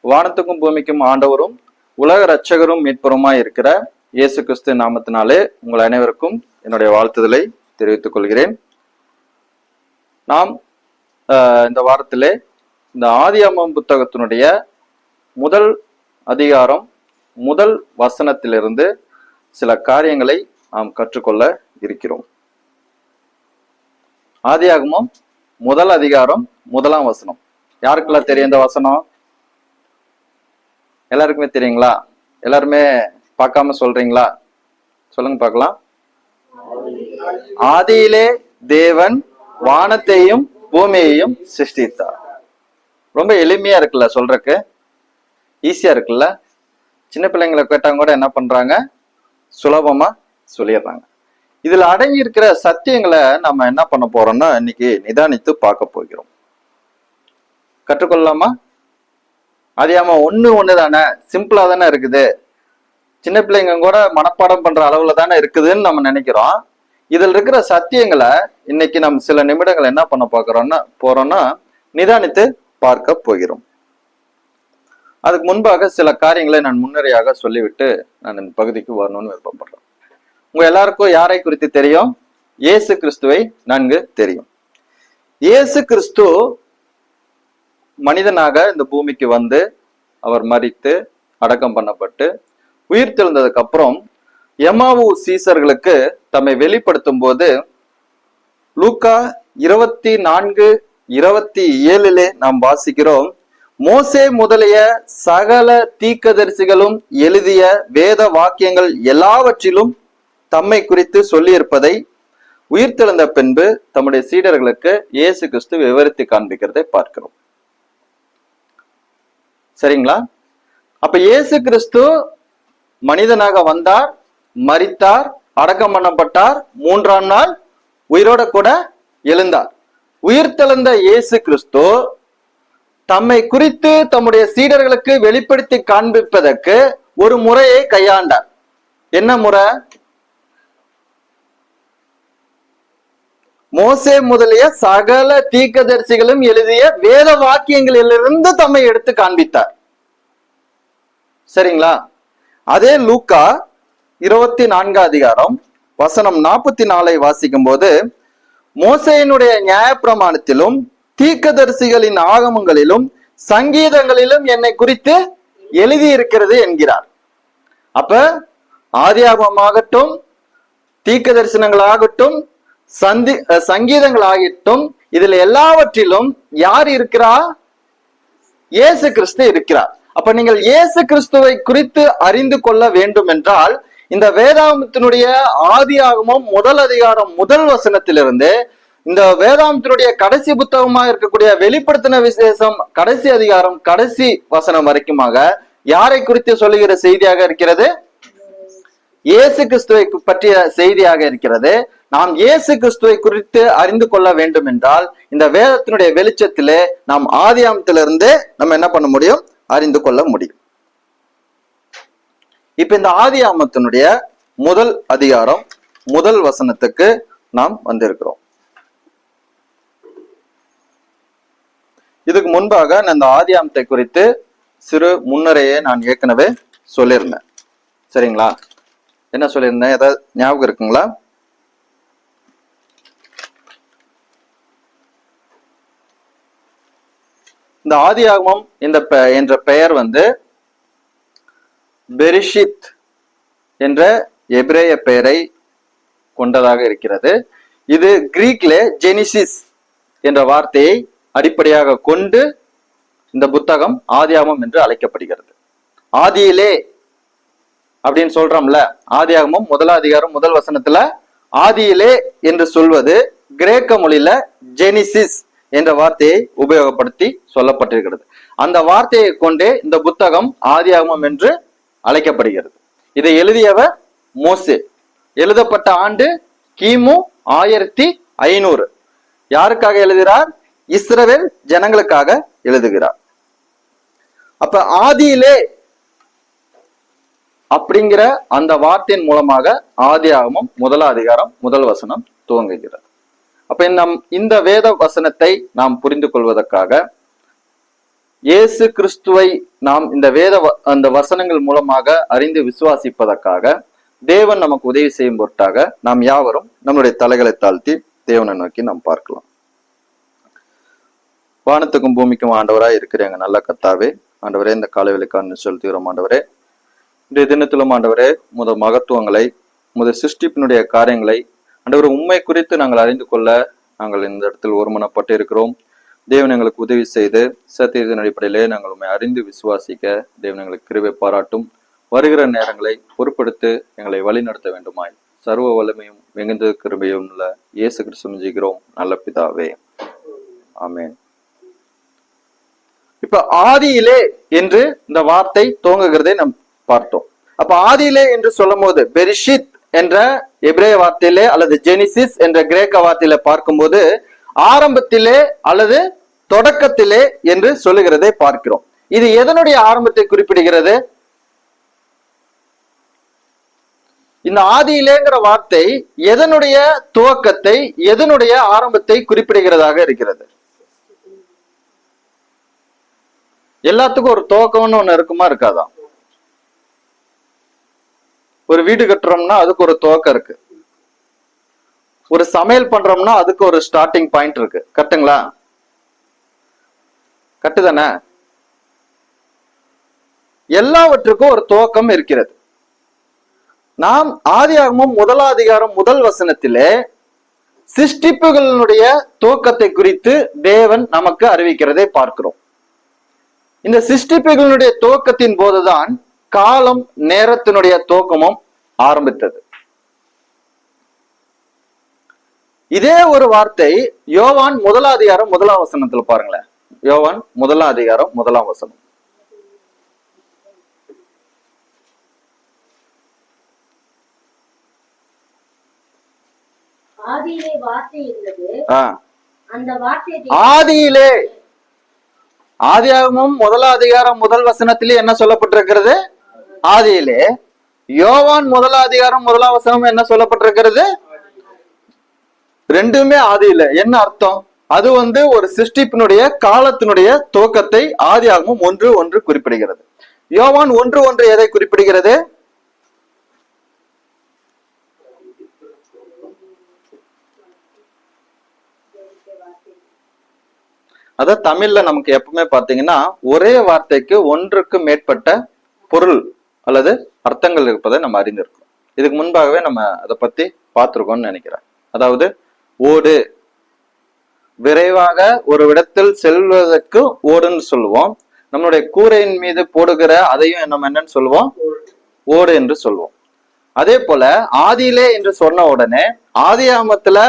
வானத்துக்கும் பூமிக்கும் ஆண்டவரும் உலக இரட்சகரும் மீட்பருமாய் இருக்கிற இயேசு கிறிஸ்து நாமத்தினாலே உங்கள் அனைவருக்கும் என்னுடைய வாழ்த்துதலை தெரிவித்துக் கொள்கிறேன். நாம் இந்த வாரத்திலே இந்த ஆதியாகமம் புத்தகத்தினுடைய முதல் அதிகாரம் முதல் வசனத்திலிருந்து சில காரியங்களை நாம் கற்றுக்கொள்ள இருக்கிறோம். ஆதியாகமம் முதல் அதிகாரம் முதலாம் வசனம். யாருக்கெல்லாம் தெரியும் இந்த வசனம்? எல்லாருக்குமே தெரியுங்களா? எல்லாருமே பார்க்காம சொல்றீங்களா? சொல்லுங்க பார்க்கலாம். ஆதியிலே தேவன் வானத்தையும் பூமியையும் சிருஷ்டித்தார். ரொம்ப எளிமையா இருக்குல்ல, சொல்றதுக்கு ஈஸியா இருக்குல்ல. சின்ன பிள்ளைங்களை கேட்டாங்க கூட என்ன பண்றாங்க, சுலபமா சொல்லிடுறாங்க. இதுல அடங்கி இருக்கிற சத்தியங்களை நம்ம என்ன பண்ண போறோம்னா இன்னைக்கு நிதானித்து பார்க்க போகிறோம். கற்றுக்கொள்ளலாமா? அதிகாம ஒண்ணு தானே, சிம்பிளா தானே இருக்குது. சின்ன பிள்ளைங்க கூட மனப்பாடம் பண்ற அளவுல தானே இருக்குதுன்னு நம்ம நினைக்கிறோம். இதுல இருக்கிற சத்தியங்களை இன்னைக்கு நம்ம சில நிமிடங்கள் என்ன பண்ண போறோம்னா நிதானித்து பார்க்க போகிறோம். அதுக்கு முன்பாக சில காரியங்களை நான் முன்னரையாக சொல்லிவிட்டு நான் இந்த பகுதிக்கு வரணும்னு விருப்பப்படுறேன். உங்க எல்லாருக்கும் யாரை குறித்து தெரியும்? இயேசு கிறிஸ்துவை நன்கு தெரியும். இயேசு கிறிஸ்து மனிதனாக இந்த பூமிக்கு வந்து அவர் மரித்து அடக்கம் பண்ணப்பட்டு உயிர் தெழுந்ததுக்கு அப்புறம் எம்மாவு சீசர்களுக்கு தம்மை வெளிப்படுத்தும் போது லூக்கா 24:27 நாம் வாசிக்கிறோம், மோசே முதலிய சகல தீர்க்கதரிசிகளும் எழுதிய வேத வாக்கியங்கள் எல்லாவற்றிலும் தம்மை குறித்து சொல்லியிருப்பதை உயிர்த்தெழுந்த பின்பு தம்முடைய சீடர்களுக்கு இயேசு கிறிஸ்து விவரித்து காண்பிக்கிறதை பார்க்கிறோம். சரிங்களா? அப்ப இயேசு கிறிஸ்து மனிதனாக வந்தார், மரித்தார், அடக்கம் பண்ணப்பட்டார், 3ஆம் நாள் உயிரோட கூட எழுந்தார். உயிர்த்தெழுந்த இயேசு கிறிஸ்து தம்மை குறித்து தம்முடைய சீடர்களுக்கு வெளிப்படுத்தி காண்பிப்பதற்கு ஒரு முறையை கையாண்டார். என்ன முறை? மோசே முதலிய சகல தீர்க்கதரிசிகளும் எழுதிய வேத வாக்கியங்களிலிருந்து தம்மை எடுத்து காண்பித்தார். சரிங்களா? அதே லூக்கா 24 அதிகாரம் வசனம் 44 வாசிக்கும் போது, மோசேயினுடைய நியாயப்பிரமாணத்திலும் தீர்க்கதரிசிகளின் ஆகமங்களிலும் சங்கீதங்களிலும் என்னை குறித்து எழுதி இருக்கிறது என்கிறார். அப்ப ஆதியாகமமாகட்டும், தீர்க்க தரிசனங்களாகட்டும், சங்கீதங்களாகட்டும், இதுல எல்லாவற்றிலும் யார் இருக்கிறா? இயேசு கிறிஸ்து இருக்கிறார். அப்ப நீங்கள் இயேசு கிறிஸ்துவை குறித்து அறிந்து கொள்ள வேண்டும் என்றால் இந்த வேதாகமத்தினுடைய ஆதியாகமம் முதல் அதிகாரம் முதல் வசனத்திலிருந்து இந்த வேதாகமத்தினுடைய கடைசி புத்தகமாக இருக்கக்கூடிய வெளிப்படுத்தின விசேஷம் கடைசி அதிகாரம் கடைசி வசனம் வரைக்குமாக யாரை குறித்து சொல்லுகிற செய்தியாக இருக்கிறது? இயேசு கிறிஸ்துவை பற்றிய செய்தியாக இருக்கிறது. நாம் இயேசு கிறிஸ்துவை குறித்து அறிந்து கொள்ள வேண்டும் என்றால் இந்த வேதத்தினுடைய வெளிச்சத்திலே நாம் ஆதியாகமத்திலிருந்து நம்ம என்ன பண்ண முடியும்? அறிந்து கொள்ள முடியும். இப்ப இந்த ஆதியாகமத்தினுடைய முதல் அதிகாரம் முதல் வசனத்துக்கு நாம் வந்திருக்கிறோம். இதுக்கு முன்பாக நான் இந்த ஆதியாகமத்தை குறித்து சிறு முன்னரையே நான் ஏற்கனவே சொல்லியிருந்தேன். சரிங்களா? என்ன சொல்லியிருந்தேன்? ஏதாவது ஞாபகம் இருக்குங்களா? இந்த ஆதியாகமம் என்ற பெயர் பெரிஷித் என்ற எபிரேய பெயரை கொண்டதாக இருக்கிறது. இது கிரீக்ல ஜெனிசிஸ் என்ற வார்த்தையை அடிப்படையாக கொண்டு இந்த புத்தகம் ஆதியாகமம் என்று அழைக்கப்படுகிறது. ஆதியிலே அப்படின்னு சொல்றோம்ல, ஆதியாகமம் முதலாம் அதிகாரம் முதல் வசனத்துல ஆதியிலே என்று சொல்வது கிரேக்க மொழியில ஜெனிசிஸ் என்ற வார்த்தையை உபயோகப்படுத்தி சொல்லப்பட்டிருக்கிறது. அந்த வார்த்தையை கொண்டே இந்த புத்தகம் ஆதியாகமம் என்று அழைக்கப்படுகிறது. இதை எழுதியவர் மோசே. எழுதப்பட்ட ஆண்டு கிமு 1500. யாருக்காக எழுதுகிறார்? இஸ்ரவேல் ஜனங்களுக்காக எழுதுகிறார். அப்ப ஆதியிலே அப்படிங்கிற அந்த வார்த்தையின் மூலமாக ஆதியாகமம் முதலாம் அதிகாரம் முதல் வசனம் துவங்குகிறது. அப்ப இந்த வேத வசனத்தை நாம் புரிந்து கொள்வதற்காக இயேசு கிறிஸ்துவை நாம் இந்த அந்த வசனங்கள் மூலமாக அறிந்து விசுவாசிப்பதற்காக தேவன் நமக்கு உதவி செய்யும் பொருட்டாக நாம் யாவரும் நம்முடைய தலைகளை தாழ்த்தி தேவனை நோக்கி நாம் பார்க்கலாம். வானத்துக்கும் பூமிக்கும் ஆண்டவராய் இருக்கிற எங்க நல்ல கர்த்தாவே, ஆண்டவரே இந்த காலை வேளைக்கான செலுத்துகிறோம். ஆண்டவரே, இன்றைய தினத்திலும் ஆண்டவரே மகத்துவங்களை சிருஷ்டிப்பினுடைய காரியங்களை ஆண்டவர் உண்மை குறித்து நாங்கள் அறிந்து கொள்ள நாங்கள் இந்த இடத்தில் ஒருமனப்பட்டு இருக்கிறோம். தேவன் எங்களுக்கு உதவி செய்து சத்தியத்தின் அடிப்படையிலே நாங்கள் உண்மை அறிந்து விசுவாசிக்க தேவன் எங்களுக்கு கிருபை பாராட்டும். வருகிற நேரங்களை பொறுப்படுத்தி எங்களை வழி நடத்த வேண்டுமாய் சர்வ வல்லமையும் மிகுந்த கிருபையும் உள்ள இயேசு கிறிஸ்து ஜெபிக்கிறோம் நல்ல பிதாவே, ஆமென். இப்ப ஆதியிலே என்று இந்த வார்த்தை துவங்குகிறதை நாம் பார்த்தோம். அப்ப ஆதியிலே என்று சொல்லும் போது பெரிஷித் என்ற எபிரேய வார்த்தையிலே அல்லது ஜெனிசிஸ் என்ற கிரேக்க வார்த்தையில பார்க்கும்போது ஆரம்பத்திலே அல்லது தொடக்கத்திலே என்று சொல்லுகிறதை பார்க்கிறோம். இது எதனுடைய ஆரம்பத்தை குறிப்பிடுகிறது? இந்த ஆதியிலேங்கிற வார்த்தை எதனுடைய துவக்கத்தை, எதனுடைய ஆரம்பத்தை குறிப்பிடுகிறதாக இருக்கிறது? எல்லாத்துக்கும் ஒரு துவக்கம்னு ஒண்ணு இருக்குமா இருக்காதா? ஒரு வீடு கட்டுறோம்னா அதுக்கு ஒரு துவக்கம் இருக்கு. ஒரு சமையல் பண்றோம்னா அதுக்கு ஒரு ஸ்டார்டிங் பாயிண்ட் இருக்கு. கரெக்டுங்களா? கட்டுதானே? எல்லாவற்றுக்கும் ஒரு துவக்கம் இருக்கிறது. நாம் ஆதியாகமம் 1 அதிகாரம் 1 வசனத்திலே சிருஷ்டிப்புகளுடைய துவக்கத்தை குறித்து தேவன் நமக்கு அறிவிக்கிறதை பார்க்கிறோம். இந்த சிருஷ்டிப்புகளுடைய துவக்கத்தின் போதுதான் காலம் நேரத்தினுடைய துவக்கமும் ஆரம்பித்தது. இதே ஒரு வார்த்தை யோவான் 1 அதிகாரம் 1 வசனத்துல பாருங்களேன். யோவான் 1 அதிகாரம் 1 வசனம். ஆதியிலே, ஆதியாகமம் 1 அதிகாரம் 1 வசனத்திலே என்ன சொல்லப்பட்டிருக்கிறது? ஆதியிலே. யோவான் 1 அதிகாரம் 1 வசனம் என்ன சொல்லப்பட்டிருக்கிறது? ரெண்டுமே ஆதியிலே. என்ன அர்த்தம்? அது ஒரு சிருஷ்டிப்பினுடைய காலத்தினுடைய துவக்கத்தை ஆதியாகமம் 1:1 குறிப்பிடுகிறது. யோவான் 1:1 எதை குறிப்பிடுகிறது? அத தமிழ்ல நமக்கு எப்பவுமே பாத்தீங்கன்னா ஒரே வார்த்தைக்கு ஒன்றுக்கு மேற்பட்ட பொருள் அல்லது அர்த்தங்கள் இருப்பதை நம்ம அறிந்திருக்கோம். இதுக்கு முன்பாகவே நம்ம அதை பத்தி பார்த்திருக்கோம்னு நினைக்கிறேன். அதாவது ஓடு, விரைவாக ஒரு இடத்தில் செல்வதற்கு ஓடுன்னு சொல்லுவோம். நம்மளுடைய கூரையின் மீது போடுகிற அதையும் நம்ம என்னன்னு சொல்லுவோம்? ஓடு என்று சொல்லுவோம். அதே போல ஆதியிலே என்று சொன்ன உடனே ஆதியாகமத்துல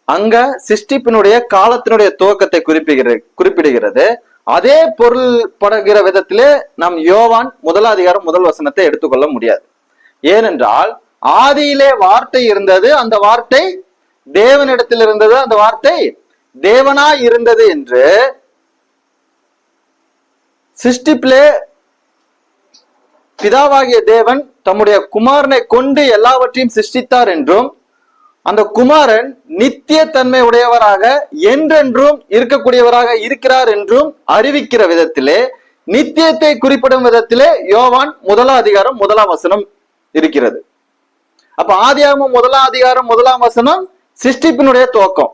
அங்க சிருஷ்டிப்பினுடைய காலத்தினுடைய துவக்கத்தை குறிப்பிடுகிறது. அதே பொருள் படுகிற விதத்திலே நாம் யோவான் 1 அதிகாரம் 1 வசனத்தை எடுத்துக்கொள்ள முடியாது. ஏனென்றால் ஆதியிலே வார்த்தை இருந்தது, அந்த வார்த்தை தேவனிடத்தில் இருந்தது, அந்த வார்த்தை தேவனாய் இருந்தது என்று சிருஷ்டிப்பிலே பிதாவாகிய தேவன் தம்முடைய குமாரனை கொண்டு எல்லாவற்றையும் சிருஷ்டித்தார் என்றும் அந்த குமாரன் நித்திய தன்மை உடையவராக என்றென்றும் இருக்கக்கூடியவராக இருக்கிறார் என்றும் அறிவிக்கிற விதத்திலே, நித்தியத்தை குறிப்பிடும் விதத்திலே யோவான் 1 அதிகாரம் 1 வசனம் இருக்கிறது. அப்ப ஆதியாகமம் 1 அதிகாரம் 1 வசனம் சிருஷ்டிப்பினுடைய துவக்கம்.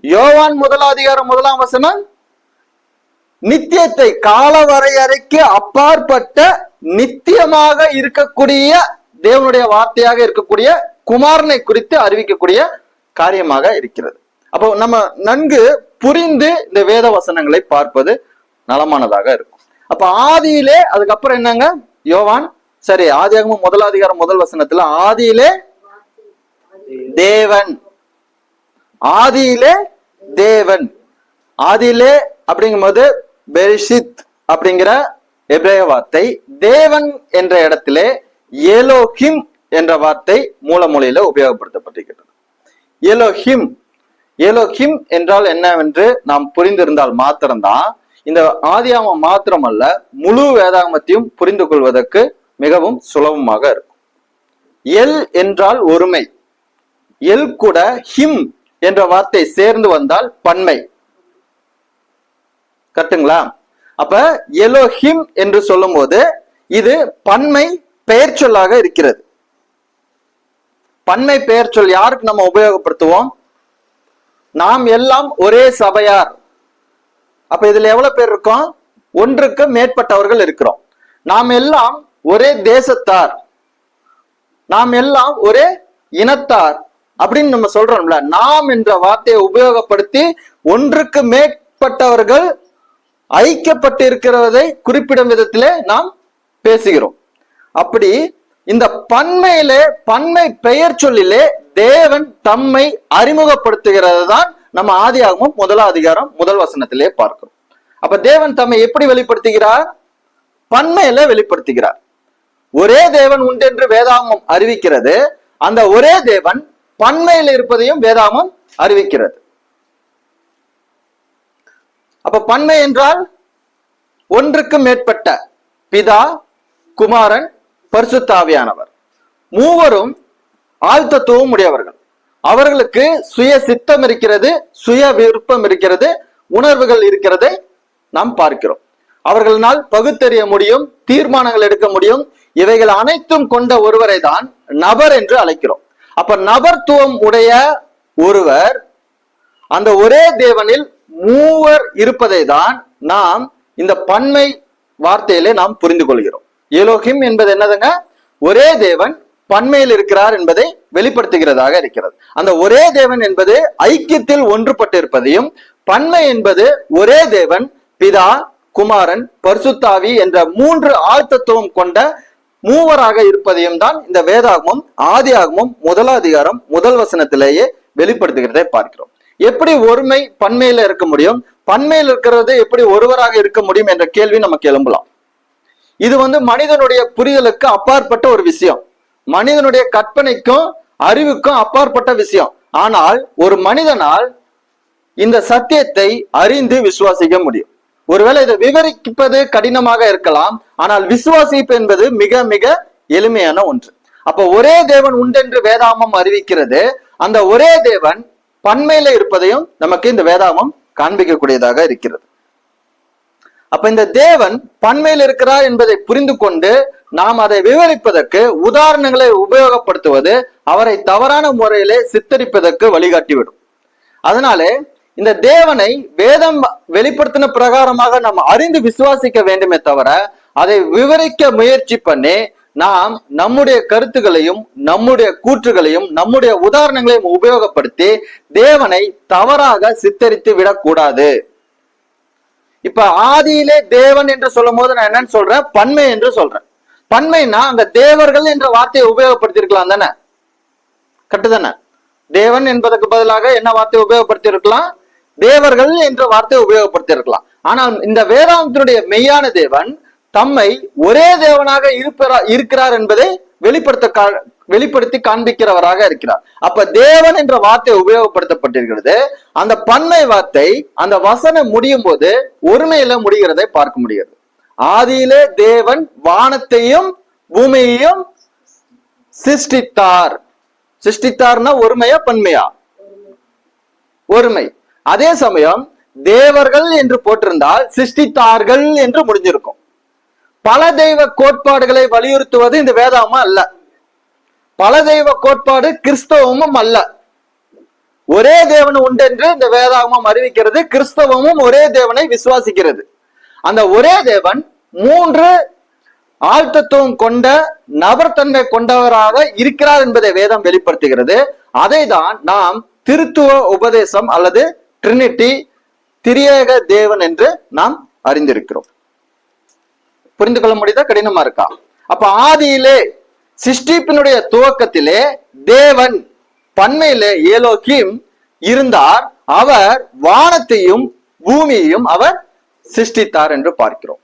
யோவான் 1 அதிகாரம் 1 வசனம் நித்தியத்தை, கால வரையறைக்கு அப்பாற்பட்ட நித்தியமாக இருக்கக்கூடிய தேவனுடைய வார்த்தையாக இருக்கக்கூடிய குமாரனை குறித்து அறிவிக்கக்கூடிய காரியமாக இருக்கிறது. அப்போ நம்ம நன்கு புரிந்து இந்த வேத வசனங்களை பார்ப்பது நலமானதாக இருக்கும். அப்ப ஆதியிலே, அதுக்கப்புறம் என்னங்க? யோவான் சரி ஆதியாகமம் 1 அதிகாரம் 1 வசனத்துல ஆதியிலே தேவன், ஆதியிலே தேவன், ஆதியிலே அப்படிங்கும் போது பெரிஷித் அப்படிங்கிற எபிரேய வார்த்தை தேவன் என்ற இடத்திலே எலோஹிம் என்ற வார்த்தை மூலமொழியில உபயோகப்படுத்தப்பட்டிருக்கிறது. எலோஹிம், எலோஹிம் என்றால் என்னவென்று நாம் புரிந்திருந்தால் மாத்திரம்தான் இந்த ஆதியாகமம் மாத்திரமல்ல முழு வேதாகமத்தையும் புரிந்து கொள்வதற்கு மிகவும் சுலபமாக இருக்கும். எல் என்றால் ஒருமை, எல் கூட ஹிம் என்ற வார்த்தை சேர்ந்து வந்தால் பன்மை. கரெக்டுங்களா? அப்ப எலோஹிம் என்று சொல்லும் போது இது பன்மை பெயர் சொல்லாக இருக்கிறது. பன்மை பெயர் சொல் யாருக்கு நம்ம உபயோகப்படுத்துவோம்? நாம் எல்லாம் ஒரே சபையார். அப்ப இதுல எவ்வளவு பேர் இருக்கோம்? ஒன்றுக்கு மேற்பட்டவர்கள் இருக்கிறோம். நாம் எல்லாம் ஒரே தேசத்தார், நாம் எல்லாம் ஒரே இனத்தார் அப்படின்னு நம்ம சொல்றோம்ல. நாம் என்ற வார்த்தையை உபயோகப்படுத்தி ஒன்றுக்கு மேற்பட்டவர்கள் ஐக்கியப்பட்டு இருக்கிறதை குறிப்பிடும் விதத்திலே நாம் பேசுகிறோம். அப்படி இந்த பன்மையிலே, பன்மை பெயர் சொல்லிலே தேவன் தம்மை அறிமுகப்படுத்துகிறது தான் நம்ம ஆதியாகமம் 1 அதிகாரம் 1 வசனத்திலே பார்க்கிறோம். அப்ப தேவன் தம்மை எப்படி வெளிப்படுத்துகிறார்? பன்மையில வெளிப்படுத்துகிறார். ஒரே தேவன் உண்டென்று வேதாகமம் அறிவிக்கிறது. அந்த ஒரே தேவன் பன்மையில் இருப்பதையும் வேதாகமம் அறிவிக்கிறது. அப்ப பன்மை என்றால் ஒன்றுக்கு மேற்பட்ட பிதா, குமாரன், பரிசுத்த ஆவியானவர் மூவரும் ஆழ்த்தத்துவம் உடையவர்கள். அவர்களுக்கு சுய சித்தம் இருக்கிறது, சுய விருப்பம் இருக்கிறது, உணர்வுகள் இருக்கிறதை நாம் பார்க்கிறோம். அவர்களால் பகுத்தறிய முடியும், தீர்மானங்கள் எடுக்க முடியும். இவைகள் அனைத்தும் கொண்ட ஒருவரை தான் நபர் என்று அழைக்கிறோம். அப்ப நபர்த்துவம் உடைய ஒருவர், அந்த ஒரே தேவனில் மூவர் இருப்பதை தான் நாம் இந்த பன்மை வார்த்தையிலே நாம் புரிந்து கொள்கிறோம். எலோஹிம் என்பது என்னதுங்க? ஒரே தேவன் பன்மையில் இருக்கிறார் என்பதை வெளிப்படுத்துகிறதாக இருக்கிறது. அந்த ஒரே தேவன் என்பது ஐக்கியத்தில் ஒன்றுபட்டு இருப்பதையும், பன்மை என்பது ஒரே தேவன் பிதா, குமாரன், பரிசுத்தாவி என்ற 3 ஆழ்த்தத்துவம் கொண்ட மூவராக இருப்பதையும் தான் இந்த வேதாகமம் ஆதியாகமம் 1 அதிகாரம் 1 வசனத்திலேயே வெளிப்படுத்துகிறதை பார்க்கிறோம். எப்படி ஒருமை பன்மையில இருக்க முடியும், பன்மையில் இருக்கிறது எப்படி ஒருவராக இருக்க முடியும் என்ற கேள்வி நமக்கு எழும்பலாம். இது மனிதனுடைய புரிதலுக்கு அப்பாற்பட்ட ஒரு விஷயம், மனிதனுடைய கற்பனைக்கும் அறிவுக்கும் அப்பாற்பட்ட விஷயம். ஆனால் ஒரு மனிதனால் இந்த சத்தியத்தை அறிந்து விசுவாசிக்க முடியும். ஒருவேளை இதை விவரிப்பது கடினமாக இருக்கலாம், ஆனால் விசுவாசிப்பு என்பது மிக மிக எளிமையான ஒன்று. அப்ப ஒரே தேவன் உண்டென்று வேதாகமம் அறிவிக்கிறது. அந்த ஒரே தேவன் பன்மையில இருப்பதையும் நமக்கு இந்த வேதாகமம் காண்பிக்கக்கூடியதாக இருக்கிறது. அப்ப இந்த தேவன் பன்மையில் இருக்கிறார் என்பதை புரிந்து கொண்டு நாம் அதை விவரிப்பதற்கு உதாரணங்களை உபயோகப்படுத்துவது அவரை தவறான முறையிலே சித்தரிப்பதற்கு வழிகாட்டிவிடும். அதனாலே இந்த தேவனை வேதம் வெளிப்படுத்தின பிரகாரமாக நாம் அறிந்து விசுவாசிக்க வேண்டுமே தவிர அதை விவரிக்க முயற்சி பண்ணி நாம் நம்முடைய கருத்துகளையும் நம்முடைய கூற்றுகளையும் நம்முடைய உதாரணங்களையும் உபயோகப்படுத்தி தேவனை தவறாக சித்தரித்து விடக்கூடாது. இப்ப ஆதியிலே தேவன் என்று சொல்லும் போது நான் என்னன்னு சொல்றேன்? பன்மை என்று சொல்றேன். பன்மைனா அங்க தேவர்கள் என்ற வார்த்தையை உபயோகப்படுத்தி இருக்கலாம் தானே? கரெக்ட் தானே? தேவன் என்பதற்கு பதிலாக என்ன வார்த்தையை உபயோகப்படுத்தி இருக்கலாம்? தேவர்கள் என்ற வார்த்தையை உபயோகப்படுத்தி இருக்கலாம். ஆனால் இந்த வேதாந்தத்தினுடைய தேவன் தம்மை ஒரே தேவனாக இருக்கிறார் என்பதை வெளிப்படுத்தி காண்பிக்கிறவராக இருக்கிறார். அப்ப தேவன் என்ற வார்த்தை உபயோகப்படுத்தப்பட்டிருக்கிறது. அந்த பன்மை வார்த்தை அந்த வசனம் முடியும் போது ஒருமையில முடிகிறதை பார்க்க முடிகிறது. ஆதியிலே தேவன் வானத்தையும் பூமியையும் சிருஷ்டித்தார். சிருஷ்டித்தார்னா ஒருமையா பன்மையா? ஒருமை. அதே சமயம் தேவர்கள் என்று போட்டிருந்தால் சிருஷ்டித்தார்கள் என்று முடிஞ்சிருக்கும். பல தெய்வ கோட்பாடுகளை வலியுறுத்துவது இந்த வேதாகமம் அல்ல. பல தெய்வ கோட்பாடு கிறிஸ்தவமும் அல்ல. ஒரே தேவன் உண்டென்று இந்த வேதாகமம் அறிவிக்கிறது. கிறிஸ்தவமும் ஒரே தேவனை விசுவாசிக்கிறது. அந்த ஒரே தேவன் 3 ஆழ்த்தத்துவம் கொண்ட நபர்தன்மை கொண்டவராக இருக்கிறார் என்பதை வேதம் வெளிப்படுத்துகிறது. அதை தான் நாம் திருத்துவ உபதேசம் அல்லது ட்ரினிட்டி, திரியேக தேவன் என்று நாம் அறிந்திருக்கிறோம். புரிந்து கொள்ள முடியுதா? கடினமா இருக்கா? அப்ப ஆதியிலே சிருஷ்டிப்பினுடைய துவக்கத்திலே தேவன் பன்மையிலே எலோஹிம் இருந்தார். அவர் வானத்தையும் பூமியையும் அவர் சிருஷ்டித்தார் என்று பார்க்கிறோம்.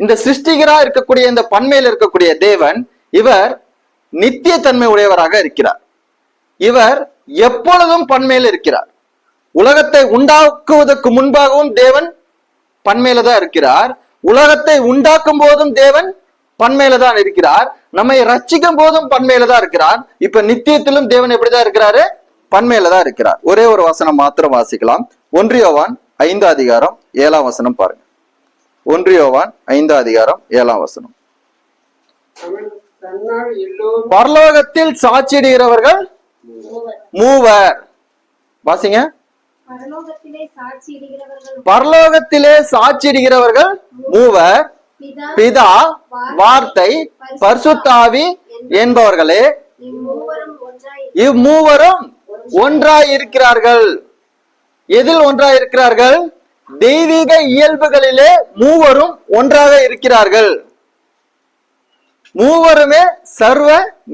இந்த சிருஷ்டிகரா இருக்கக்கூடிய இந்த பன்மையில் இருக்கக்கூடிய தேவன் இவர் நித்திய தன்மை உடையவராக இருக்கிறார். இவர் எப்பொழுதும் பன்மையில் இருக்கிறார். உலகத்தை உண்டாக்குவதற்கு முன்பாகவும் தேவன் பன்மையில தான் இருக்கிறார். உலகத்தை உண்டாக்கும் போதும் தேவன் பன்மையில தான் இருக்கிறார். நம்மை ரட்சிக்கும் போதும் பன்மையில தான் இருக்கிறார். இப்ப நித்தியத்திலும் தேவன் எப்படிதான் இருக்கிறாரு? பன்மையில தான் இருக்கிறார். ஒரே ஒரு வசனம் மாத்திரம் வாசிக்கலாம். 1 யோவான் 5ஆம் அதிகாரம் 7ஆம் வசனம் பாருங்க. 1 யோவான் 5ஆம் அதிகாரம் 7ஆம் வசனம். பரலோகத்தில் சாட்சியிடுகிறவர்கள் மூவர். வாசிங்க. பரலோகத்திலே சாட்சியிடுகிறவர்கள் மூவர், பிதா, வார்த்தை, பரிசுத்த ஆவி என்பவர்களே. இம்மூவரும் ஒன்றாய் இருக்கிறார்கள். எதில் ஒன்றாய் இருக்கிறார்கள்? தெய்வீக இயல்புகளிலே மூவரும் ஒன்றாக இருக்கிறார்கள். மூவருமே சர்வ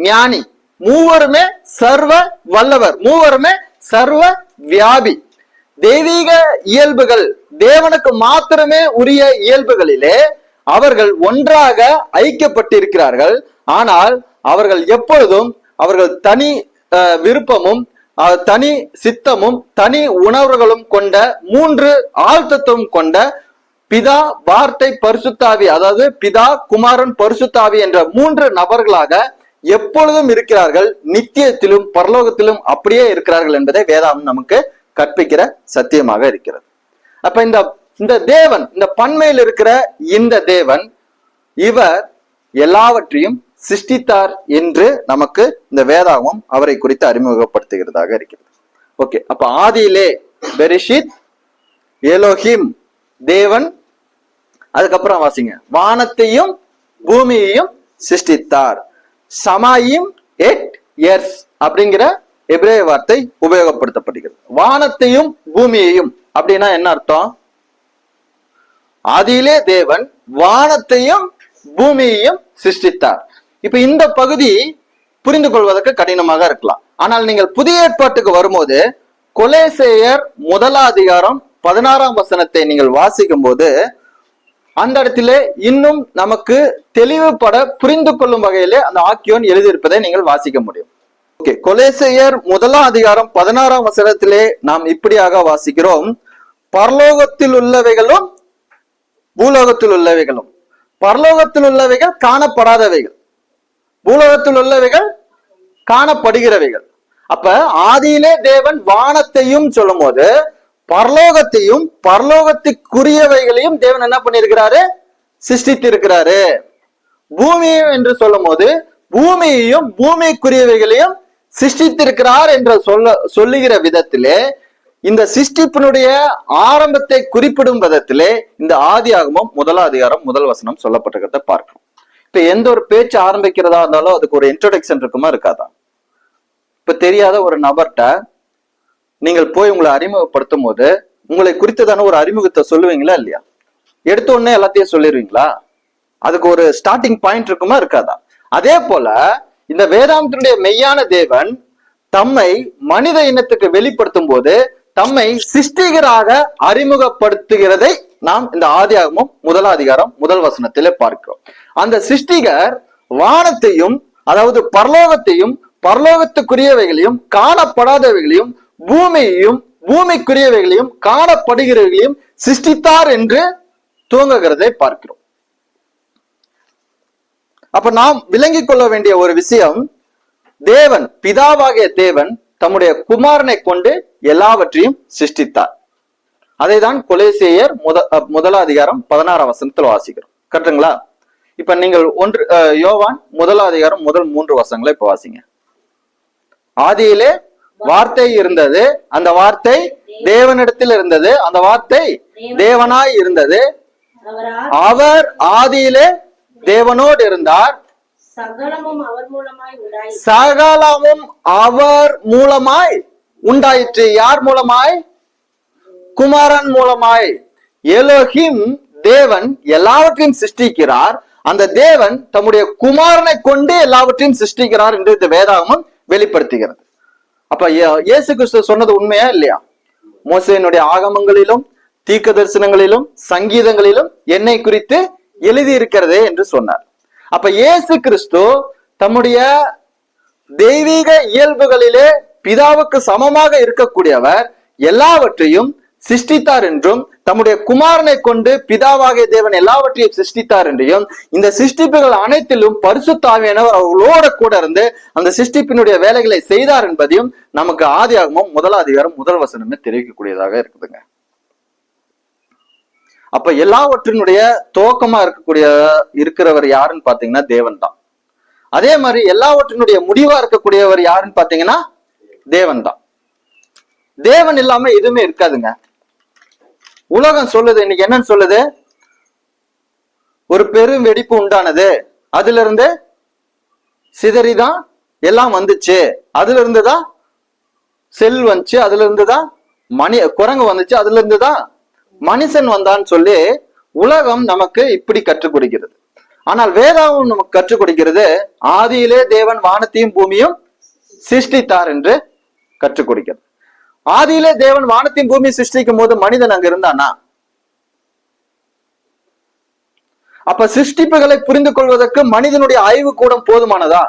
ஞானி, மூவருமே சர்வ வல்லவர், மூவருமே சர்வ வியாபி. தெய்வீக இயல்புகள், தேவனுக்கு மாத்திரமே உரிய இயல்புகளிலே அவர்கள் ஒன்றாக ஐக்கியப்பட்டிருக்கிறார்கள். ஆனால் அவர்கள் எப்பொழுதும் அவர்கள் தனி விருப்பமும் தனி சித்தமும் தனி உணர்வுகளும் கொண்ட, 3 ஆழ்த்தத்துவம் கொண்ட பிதா, வார்த்தை, பரிசுத்தாவி, அதாவது பிதா, குமாரன், பரிசுத்தாவி என்ற 3 நபர்களாக எப்பொழுதும் இருக்கிறார்கள். நித்தியத்திலும் பரலோகத்திலும் அப்படியே இருக்கிறார்கள் என்பதை வேதாகம் நமக்கு கற்பிக்கிற சத்தியமாக இருக்கிறது. அப்ப இந்த தேவன், இந்த பன்மையில் இருக்கிற இந்த தேவன், இவர் எல்லாவற்றையும் சிருஷ்டித்தார் என்று நமக்கு இந்த வேதாகம் அவரை குறித்து அறிமுகப்படுத்துகிறதாக இருக்கிறது. ஓகே, அப்ப ஆதியிலே பெரிஷித் எலோஹிம் தேவன். அதுக்கப்புறம் வாசிங்க, வானத்தையும் பூமியையும் சிருஷ்டித்தார். சமாயிம் எட் எர்ஸ் அப்படிங்கிற எபிரேய வார்த்தை உபயோகப்படுத்தப்படுகிறது. வானத்தையும் பூமியையும் அப்படின்னா என்ன அர்த்தம்? ஆதியிலே தேவன் வானத்தையும் பூமியையும் சிருஷ்டித்தார். இப்ப இந்த பகுதி புரிந்து கொள்வதற்கு கடினமாக இருக்கலாம். ஆனால் நீங்கள் புதிய ஏற்பாட்டுக்கு வரும்போது கொலேசேயர் 1ஆம் அதிகாரம் 16ஆம் வசனத்தை நீங்கள் வாசிக்கும் போது அந்த இடத்திலே இன்னும் நமக்கு தெளிவுபட புரிந்து கொள்ளும் வகையிலே அந்த ஆக்கியோன் எழுதியிருப்பதை நீங்கள் வாசிக்க முடியும். ஓகே, கொலேசேயர் 1ஆம் அதிகாரம் 16ஆம் வசனத்திலே நாம் இப்படியாக வாசிக்கிறோம். பரலோகத்தில் உள்ளவைகளும் பூலோகத்தில் உள்ளவைகளும். பரலோகத்தில் உள்ளவைகள் காணப்படாதவைகள், பூலோகத்தில் உள்ளவைகள் காணப்படுகிறவைகள். அப்ப ஆதியிலே தேவன் வானத்தையும் சொல்லும் போது பரலோகத்தையும் பரலோகத்துக்குரியவைகளையும் தேவன் என்ன பண்ணிருக்கிறாரு? சிருஷ்டித்து இருக்கிறாரு. பூமியும் என்று சொல்லும் போது பூமியையும் பூமிக்குரியவைகளையும் சிருஷ்டித்திருக்கிறார் என்று சொல்லுகிற விதத்திலே, இந்த சிருஷ்டிப்பினுடைய ஆரம்பத்தை குறிப்பிடும் விதத்திலே இந்த ஆதியாகமம் 1ஆம் அதிகாரம் 1 வசனம் சொல்லப்பட்டிருக்கிறத பார்க்கிறோம். இப்ப எந்த ஒரு பேச்சு ஆரம்பிக்கிறதா இருந்தாலும் அதுக்கு ஒரு இன்ட்ரோடக்ஷன் இருக்குமா இருக்காதா? இப்ப தெரியாத ஒரு நபர்கிட்ட நீங்கள் போய் உங்களை அறிமுகப்படுத்தும் போது உங்களை குறித்ததான ஒரு அறிமுகத்தை சொல்லுவீங்களா இல்லையா? எடுத்த உடனே எல்லாத்தையும் சொல்லிடுவீங்களா? அதுக்கு ஒரு ஸ்டார்டிங் பாயிண்ட் இருக்குமா இருக்காதா? அதே போல இந்த வேதாந்தத்தினுடைய மெய்யான தேவன் தம்மை மனித இனத்துக்கு வெளிப்படுத்தும் போது தம்மை சிருஷ்டிகராக அறிமுகப்படுத்துகிறதை நாம் இந்த ஆதியாகமம் 1ஆம் அதிகாரம் 1 வசனத்திலே பார்க்கிறோம். அந்த சிருஷ்டிகர் வானத்தையும், அதாவது பரலோகத்தையும் பரலோகத்துக்குரியவைகளையும் காணப்படாதவைகளையும் பூமியையும் பூமிக்குரியவைகளையும் காணப்படுகிறவைகளையும் சிருஷ்டித்தார் என்று துவங்குகிறதை பார்க்கிறோம். அப்ப நாம் விளங்கிக் கொள்ள வேண்டிய ஒரு விஷயம், தேவன், பிதாவாகிய தேவன் தம்முடைய குமாரனை கொண்டு எல்லாவற்றையும் சிருஷ்டித்தார். அதைதான் கொலேசேயர் 1ஆம் அதிகாரம் 16ஆம் வசனத்தில் வாசிக்கிறோம். கரெக்டுங்களா? இப்ப நீங்கள் யோவான் 1ஆம் அதிகாரம் முதல் 3 வசனங்களை இப்ப வாசிங்க. ஆதியிலே வார்த்தை இருந்தது, அந்த வார்த்தை தேவனிடத்தில் இருந்தது, அந்த வார்த்தை தேவனாய் இருந்தது, அவர் ஆதியிலே தேவனோடு இருந்தார், சகலமும் அவர் மூலமாய் உண்டாயிற்று. யார் மூலமாய்? குமாரன் மூலமாய். எலோஹிம் தேவன் எல்லாவற்றையும் சிருஷ்டிக்கிறார். அந்த தேவன் தம்முடைய குமாரனை கொண்டு எல்லாவற்றையும் சிருஷ்டிக்கிறார் என்று இந்த வேதாகமம் வெளிப்படுத்துகிறது. அப்ப இயேசு கிறிஸ்து சொன்னது உண்மையா இல்லையா? மோசேயினுடைய ஆகமங்களிலும் தீர்க்க தரிசனங்களிலும் சங்கீதங்களிலும் என்னை குறித்து எழுதி இருக்கிறதே என்று சொன்னார். அப்ப இயேசு கிறிஸ்து தம்முடைய தெய்வீக இயல்புகளிலே பிதாவுக்கு சமமாக இருக்கக்கூடியவர், எல்லாவற்றையும் சிருஷ்டித்தார் என்றும் தம்முடைய குமாரனை கொண்டு பிதாவாகிய தேவன் எல்லாவற்றையும் சிருஷ்டித்தார் என்றும், இந்த சிருஷ்டிப்புகள் அனைத்திலும் பரிசுத்த ஆவியானவர் அவர்களோட கூட இருந்து அந்த சிருஷ்டிப்பினுடைய வேலைகளை செய்தார் என்பதையும் நமக்கு ஆதியாகமம் 1ஆம் அதிகாரம் 1 வசனமே தெரிவிக்கக்கூடியதாக இருக்குதுங்க. அப்ப எல்லாவற்றினுடைய துவக்கமா இருக்கிறவர் யாருன்னு பாத்தீங்கன்னா தேவன் தான். அதே மாதிரி எல்லாவற்றினுடைய முடிவா இருக்கக்கூடியவர் யாருன்னு பாத்தீங்கன்னா தேவன் தான். தேவன் இல்லாம எதுவுமே இருக்காதுங்க. உலகம் சொல்லுது, இன்னைக்கு என்னன்னு சொல்லுது? ஒரு பெரும் வெடிப்பு உண்டானது, அதுல இருந்து சிதறிதான் எல்லாம் வந்துச்சு, அதுல இருந்துதான் செல் வந்துச்சு, அதுல இருந்துதான் குரங்கு வந்துச்சு, அதுல இருந்துதான் மனுஷன் வந்தான்னு சொல்லி உலகம் நமக்கு இப்படி கற்றுக் கொடுக்கிறது. ஆனால் வேதாவும் நமக்கு கற்றுக் கொடுக்கிறது, ஆதியிலே தேவன் வானத்தையும் பூமியும் சிருஷ்டித்தார் என்று கற்றுக் கொடுக்கிறது. ஆதியிலே தேவன் வானத்தையும் பூமியை சிருஷ்டிக்கும் போது மனிதன் அங்க இருந்தானா? அப்ப சிருஷ்டிப்புகளை புரிந்து கொள்வதற்கு மனிதனுடைய ஆய்வு கூடம் போதுமானதா?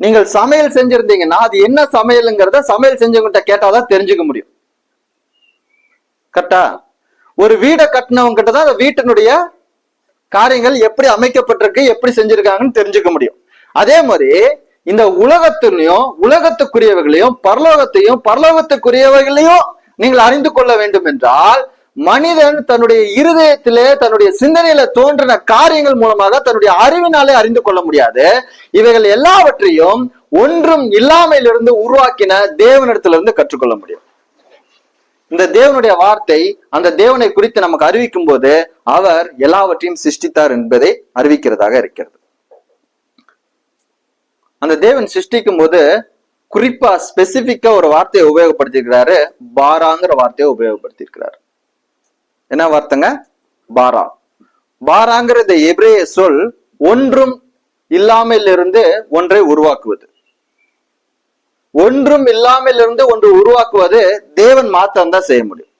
நீங்கள் சமையல் செஞ்சிருந்தீங்கன்னா அது என்ன சமையல்ங்கிறத சமையல் செஞ்சவங்கிட்ட கேட்டாதான் தெரிஞ்சுக்க முடியும். கரெக்டா? ஒரு வீடை கட்டினவங்க கிட்ட தான் அந்த வீட்டினுடைய காரியங்கள் எப்படி அமைக்கப்பட்டிருக்கு, எப்படி செஞ்சிருக்காங்கன்னு தெரிஞ்சுக்க முடியும். அதே மாதிரி இந்த உலகத்திலையும் உலகத்துக்குரியவைகளையும் பரலோகத்தையும் பரலோகத்துக்குரியவைகளையும் நீங்கள் அறிந்து கொள்ள வேண்டும் என்றால் மனிதன் தன்னுடைய இருதயத்திலே தன்னுடைய சிந்தனையில தோன்றின காரியங்கள் மூலமாக தன்னுடைய அறிவினாலே அறிந்து கொள்ள முடியாது. இவைகள் எல்லாவற்றையும் ஒன்றும் இல்லாமையிலிருந்து உருவாக்கின தேவனிடத்திலிருந்து கற்றுக்கொள்ள முடியும். இந்த தேவனுடைய வார்த்தை அந்த தேவனை குறித்து நமக்கு அறிவிக்கும் போது அவர் எல்லாவற்றையும் சிருஷ்டித்தார் என்பதை அறிவிக்கிறதாக இருக்கிறது. அந்த தேவன் சிருஷ்டிக்கும் போது குறிப்பா ஸ்பெசிபிக்கா ஒரு வார்த்தையை உபயோகப்படுத்திருக்கிறாரு. பாராங்கிற வார்த்தையை உபயோகப்படுத்திருக்கிறாரு. என்ன வார்த்தைங்க? பாரா. பாராங்கிற இந்த எபிரேய சொல் ஒன்றும் இல்லாமல் இருந்து ஒன்றை உருவாக்குவது. ஒன்றும் இல்லாமல் இருந்து ஒன்று உருவாக்குவது தேவன் மாத்திரம் தான் செய்ய முடியும்.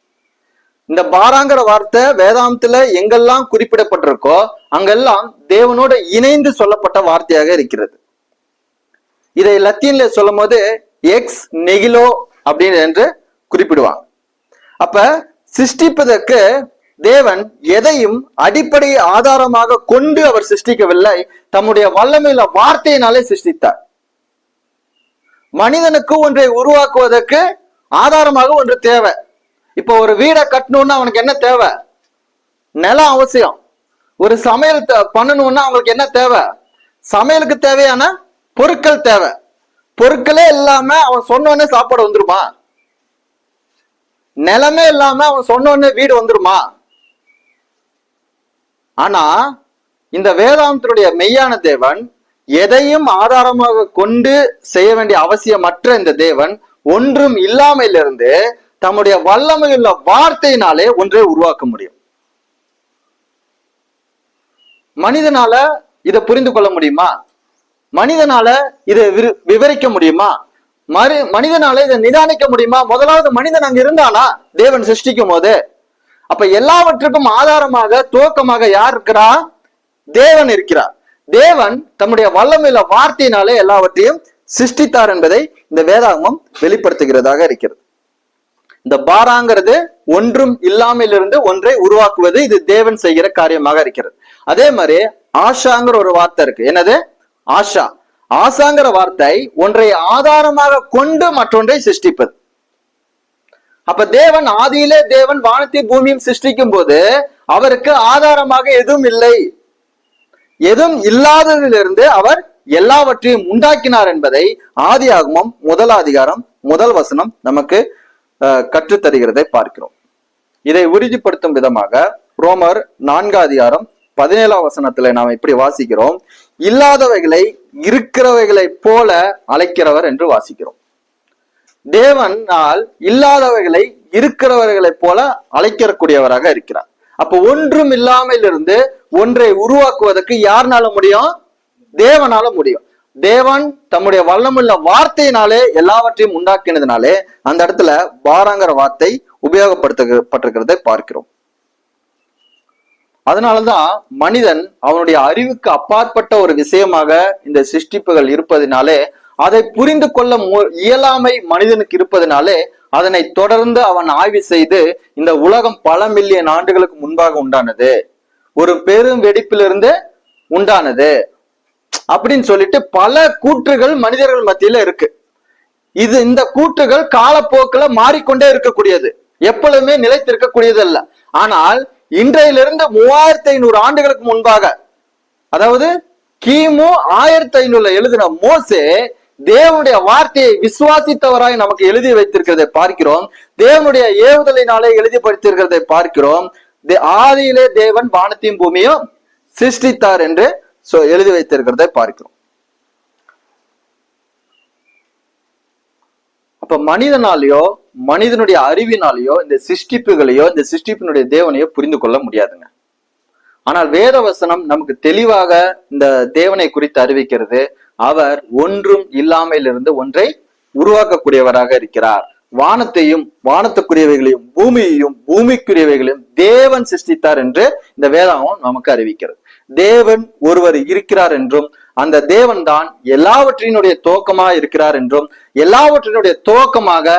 இந்த பாராங்கிற வார்த்தை வேதாந்தத்துல எங்கெல்லாம் குறிப்பிடப்பட்டிருக்கோ அங்கெல்லாம் தேவனோட இணைந்து சொல்லப்பட்ட வார்த்தையாக இருக்கிறது. இதை லத்தீன்ல சொல்லும் போது எக்ஸ் நெகிலோ அப்படின்னு என்று குறிப்பிடுவாங்க. அப்ப சிருஷ்டிப்பதற்கு தேவன் எதையும் அடிப்படை ஆதாரமாக கொண்டு அவர் சிருஷ்டிக்கவில்லை, தம்முடைய வல்லமையில வார்த்தையினாலே சிருஷ்டித்தார். மனிதனுக்கு ஒன்றை உருவாக்குவதற்கு ஆதாரமாக ஒன்று தேவை. இப்போ ஒரு வீடை கட்டணும்னா அவனுக்கு என்ன தேவை? நிலம் அவசியம். ஒரு சமையல் பண்ணணும்னா அவங்களுக்கு என்ன தேவை? சமையலுக்கு தேவையான பொருட்கள் தேவை. பொருட்களே இல்லாம அவன் சொன்னோடனே சாப்பாடு வந்துருமா? நிலமே இல்லாம அவன் சொன்னோடனே வீடு வந்துருமா? ஆனா இந்த வேதாந்தனுடைய மெய்யான தேவன் எதையும் ஆதாரமாக கொண்டு செய்ய வேண்டிய அவசியமற்ற இந்த தேவன் ஒன்றும் இல்லாமையிலிருந்து தம்முடைய வல்லமையுள்ள வார்த்தையினாலே ஒன்றை உருவாக்க முடியும். மனிதனால இதை புரிந்து கொள்ள முடியுமா? மனிதனால இதை விவரிக்க முடியுமா? மனிதனால இதை நிதானிக்க முடியுமா? முதலாவது மனிதன் அங்க இருந்தானா தேவன் சிருஷ்டிக்கும் போது? அப்ப எல்லாவற்றுக்கும் ஆதாரமாக துவக்கமாக யார் இருக்கிறா? தேவன் இருக்கிறார். தேவன் தம்முடைய வல்லமையில வார்த்தையினாலே எல்லாவற்றையும் சிருஷ்டித்தார் என்பதை இந்த வேதாகமம் வெளிப்படுத்துகிறதாக இருக்கிறது. இந்த பாராங்கிறது ஒன்றும் இல்லாமையிலிருந்து ஒன்றை உருவாக்குவது, இது தேவன் செய்கிற காரியமாக இருக்கிறது. அதே மாதிரி ஆஷாங்கிற ஒரு வார்த்தை இருக்கு. என்னது? ஆஷா. ஆசாங்கிற வார்த்தை ஒன்றை ஆதாரமாக கொண்டு மற்றொன்றை சிருஷ்டிப்பது. அப்ப தேவன் ஆதியிலே தேவன் வானத்தை பூமியும் சிருஷ்டிக்கும் போது அவருக்கு ஆதாரமாக எதுவும் இல்லை. எதுவும் இல்லாததிலிருந்து அவர் எல்லாவற்றையும் உண்டாக்கினார் என்பதை ஆதியாகமம் 1 அதிகாரம் 1 வசனம் நமக்கு கற்றுத்தருகிறதை பார்க்கிறோம். இதை உறுதிப்படுத்தும் விதமாக ரோமர் 4 அதிகாரம் 17 வசனத்துல நாம் இப்படி வாசிக்கிறோம், இல்லாதவைகளை இருக்கிறவைகளை போல அழைக்கிறவர் என்று வாசிக்கிறோம். தேவனால் இல்லாதவைகளை இருக்கிறவர்களை போல அழைக்கக்கூடியவராக இருக்கிறார். அப்ப ஒன்றும் இல்லாமல் இருந்து ஒன்றை உருவாக்குவதற்கு யாருனால முடியும்? தேவனால முடியும். தேவன் தம்முடைய வல்லமுள்ள வார்த்தையினாலே எல்லாவற்றையும் உண்டாக்கினதுனாலே அந்த இடத்துல பாராங்கிற வார்த்தை உபயோகப்படுத்தப்பட்டிருக்கிறதை பார்க்கிறோம். அதனாலதான் மனிதன் அவனுடைய அறிவுக்கு அப்பாற்பட்ட ஒரு விஷயமாக இந்த சிருஷ்டிப்புகள் இருப்பதினாலே, அதை புரிந்து கொள்ள இயலாமை மனிதனுக்கு இருப்பதனாலே அதனை தொடர்ந்து அவன் ஆய்வு செய்து இந்த உலகம் பல மில்லியன் ஆண்டுகளுக்கு முன்பாக உண்டானது, ஒரு பெரும் வெடிப்பிலிருந்து உண்டானது அப்படின்னு சொல்லிட்டு பல கூற்றுகள் மனிதர்கள் மத்தியில இருக்கு. இந்த கூற்றுகள் காலப்போக்கில் மாறிக்கொண்டே இருக்கக்கூடியது, எப்பொழுதுமே நிலைத்திருக்கக்கூடியது அல்ல. ஆனால் இன்றையிலிருந்து 3500 ஆண்டுகளுக்கு முன்பாக, அதாவது கிமு 1500 எழுதின மோசே தேவனுடைய வார்த்தையை விசுவாசித்தவராய் நமக்கு எழுதி வைத்திருக்கிறதை பார்க்கிறோம். தேவனுடைய ஏவுதலினாலே எழுதி படித்திருக்கிறதை பார்க்கிறோம். ஆதியிலே தேவன் வானத்தையும் பூமியும் சிருஷ்டித்தார் என்று எழுதி வைத்திருக்கிறதை பார்க்கிறோம். அப்ப மனிதனாலேயோ மனிதனுடைய அறிவினாலேயோ இந்த சிருஷ்டிப்புகளையோ இந்த சிருஷ்டிப்பினுடைய தேவனையோ புரிந்து கொள்ள முடியாதுங்க. ஆனால் வேத வசனம் நமக்கு தெளிவாக இந்த தேவனை குறித்து அறிவிக்கிறது. அவர் ஒன்றும் இல்லாமையிலிருந்து ஒன்றை உருவாக்கக்கூடியவராக இருக்கிறார். வானத்தையும் வானத்துக்குரியவைகளையும் பூமியையும் பூமிக்குரியவைகளையும் தேவன் சிருஷ்டித்தார் என்று இந்த வேதாகம் நமக்கு அறிவிக்கிறது. தேவன் ஒருவர் இருக்கிறார் என்றும் அந்த தேவன் தான் எல்லாவற்றினுடைய துவக்கமாக இருக்கிறார் என்றும் எல்லாவற்றினுடைய துவக்கமாக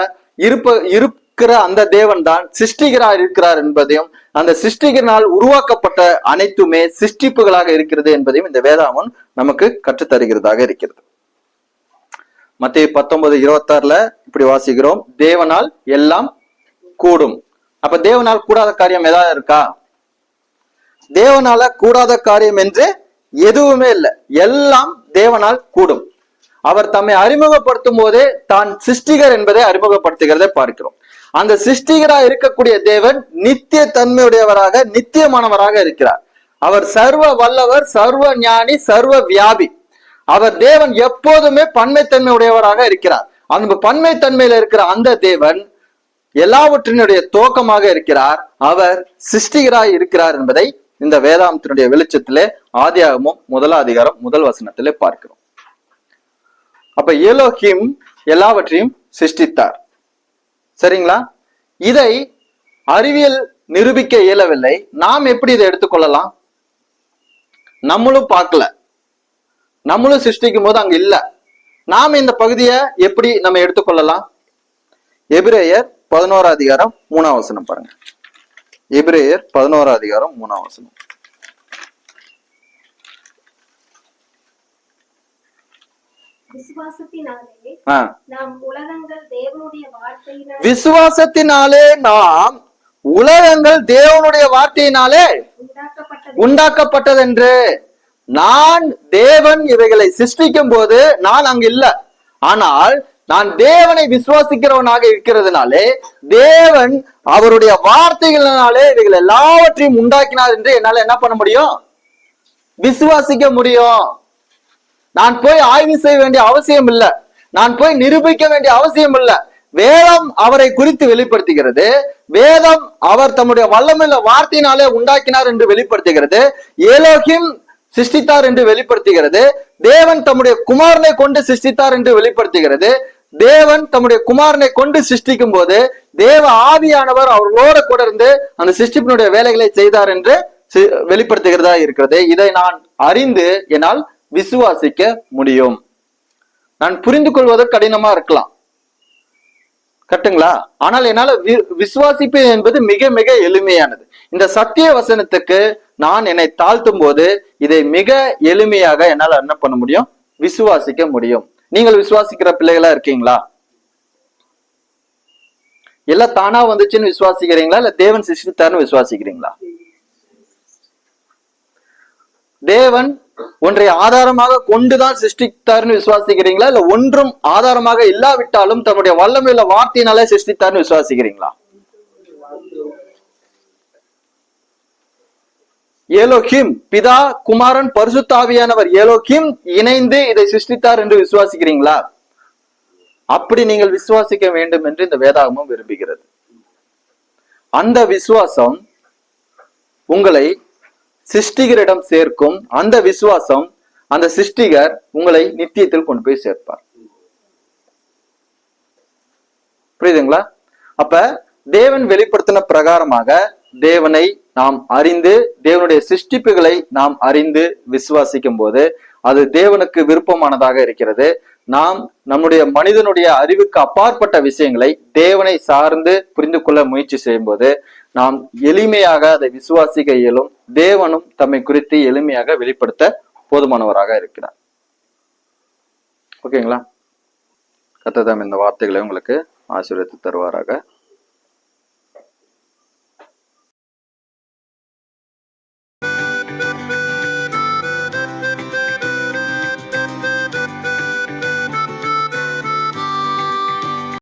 இருக்கிற அந்த தேவன் தான் சிருஷ்டிகராக இருக்கிறார் என்பதையும் அந்த சிருஷ்டிகனால் உருவாக்கப்பட்ட அனைத்துமே சிருஷ்டிப்புகளாக இருக்கிறது என்பதையும் இந்த வேதாகம் நமக்கு கற்றுத்தருகிறதாக இருக்கிறது. மத்தேயு 19:26 இப்படி வாசிக்கிறோம், தேவனால் எல்லாம் கூடும். அப்ப தேவனால் கூடாத காரியம் ஏதாவது இருக்கா? தேவனால கூடாத காரியம் என்று எதுவுமே இல்லை. எல்லாம் தேவனால் கூடும். அவர் தம்மை அறிமுகப்படுத்தும் போதே தான் சிருஷ்டிகர் என்பதை அறிமுகப்படுத்துகிறதை பார்க்கிறோம். அந்த சிருஷ்டிகராக இருக்கக்கூடிய தேவன் நித்திய தன்மையுடையவராக நித்தியமானவராக இருக்கிறார். அவர் சர்வ வல்லவர், சர்வ ஞானி, சர்வ வியாபி. அவர் தேவன் எப்போதுமே பன்மைத்தன்மை உடையவராக இருக்கிறார். அந்த பன்மைத்தன்மையில இருக்கிற அந்த தேவன் எல்லாவற்றினுடைய துவக்கமாக இருக்கிறார். அவர் சிருஷ்டிகராய் இருக்கிறார் என்பதை இந்த வேதாந்தத்தினுடைய வெளிச்சத்திலே ஆதியாகமம் 1 அதிகாரம் 1 வசனத்திலே பார்க்கிறோம். அப்ப எலோஹிம் எல்லாவற்றையும் சிருஷ்டித்தார். சரிங்களா? இதை அறிவியல் நிரூபிக்க இயலவில்லை. நாம் எப்படி இதை எடுத்துக்கொள்ளலாம்? நம்மளும் பார்க்கல, நம்மளும் சிருஷ்டிக்கும் போது அங்க இல்ல. நாம இந்த பகுதியை எப்படி நம்ம எடுத்துக்கொள்ளலாம்? எபிரேயர் 11 அதிகாரம் 3 வசனம் பாருங்க. எபிரேயர் 11 அதிகாரம் 3 வசனம். விசுவாசத்தினாலே நாம் உலகங்கள் தேவனுடைய வார்த்தையினாலே உண்டாக்கப்பட்டதென்று. நான் தேவன் இவைகளை சிருஷ்டிக்கும் போது நான் அங்கு இல்ல. ஆனால் நான் தேவனை விசுவாசிக்கிறவனாக இருக்கிறதுனாலே தேவன் அவருடைய வார்த்தைகளினாலே இவைகள் எல்லாவற்றையும் உண்டாக்கினார் என்று என்னால என்ன பண்ண முடியும்? விசுவாசிக்க முடியும். நான் போய் ஆய்வு செய்ய வேண்டிய அவசியம் இல்லை. நான் போய் நிரூபிக்க வேண்டிய அவசியம் இல்லை. வேதம் அவரை குறித்து வெளிப்படுத்துகிறது. வேதம் அவர் தம்முடைய வல்லமையுள்ள வார்த்தையினாலே உண்டாக்கினார் என்று வெளிப்படுத்துகிறது. எலோஹிம் சிருஷ்டித்தார் என்று வெளிப்படுத்துகிறது. தேவன் தம்முடைய குமாரனை கொண்டு சிருஷ்டித்தார் என்று வெளிப்படுத்துகிறது. தேவன் தம்முடைய குமாரனை கொண்டு சிருஷ்டிக்கும் போது தேவ ஆவியானவர் அவர்களோட கூட இருந்து அந்த சிருஷ்டிப்பினுடைய வேலைகளை செய்தார் என்று வெளிப்படுத்துகிறதா இருக்கிறது. இதை நான் அறிந்து என்னால் விசுவாசிக்க முடியும். நான் புரிந்து கொள்வது கடினமா இருக்கலாம், கட்டுங்களா? ஆனால் என்னால விசுவாசிப்பு என்பது மிக மிக எளிமையானது. இந்த சத்திய வசனத்துக்கு நான் என்னை தாழ்த்தும் போது இதை மிக எளிமையாக என்னால் என்ன பண்ண முடியும்? விசுவாசிக்க முடியும். நீங்கள் விசுவாசிக்கிற பிள்ளைகளா இருக்கீங்களா? எல்லாம் தானா வந்துச்சுன்னு விசுவாசிக்கிறீங்களா, இல்ல தேவன் சிருஷ்டித்தார்னு விசுவாசிக்கிறீங்களா? தேவன் ஒன்றை ஆதாரமாக கொண்டுதான் சிருஷ்டித்தார்னு விசுவாசிக்கிறீங்களா, இல்ல ஒன்றும் ஆதாரமாக இல்லாவிட்டாலும் தன்னுடைய வல்லமையுள்ள வார்த்தையினாலே சிருஷ்டித்தார்னு விசுவாசிக்கிறீங்களா? எலோஹிம் பிதா குமாரன் பரிசுத்த ஆவியானவர் எலோஹிம் இணைந்து இதை சிருஷ்டித்தார் என்று விசுவாசிக்கிறீங்களா? அப்படி நீங்கள் விசுவாசிக்க வேண்டும் என்று இந்த வேதாகமம் விரும்புகிறது. அந்த விசுவாசம் உங்களை சிருஷ்டிகரிடம் சேர்க்கும். அந்த விசுவாசம் அந்த சிருஷ்டிகர் உங்களை நித்தியத்தில் கொண்டு போய் சேர்ப்பார். புரியுதுங்களா? அப்ப தேவன் வெளிப்படுத்தின பிரகாரமாக தேவனை நாம் அறிந்து தேவனுடைய சிருஷ்டிப்புகளை நாம் அறிந்து விசுவாசிக்கும் போது அது தேவனுக்கு விருப்பமானதாக இருக்கிறது. நாம் நம்முடைய மனிதனுடைய அறிவுக்கு அப்பாற்பட்ட விஷயங்களை தேவனை சார்ந்து புரிந்து கொள்ள முயற்சி செய்யும் போது நாம் எளிமையாக அதை விசுவாசிக்க இயலும். தேவனும் தம்மை குறித்து எளிமையாக வெளிப்படுத்த போதுமானவராக இருக்கிறார். ஓகேங்களா? கர்த்தர் தாம் இந்த வார்த்தைகளை உங்களுக்கு ஆசீர்வதித்து தருவாராக.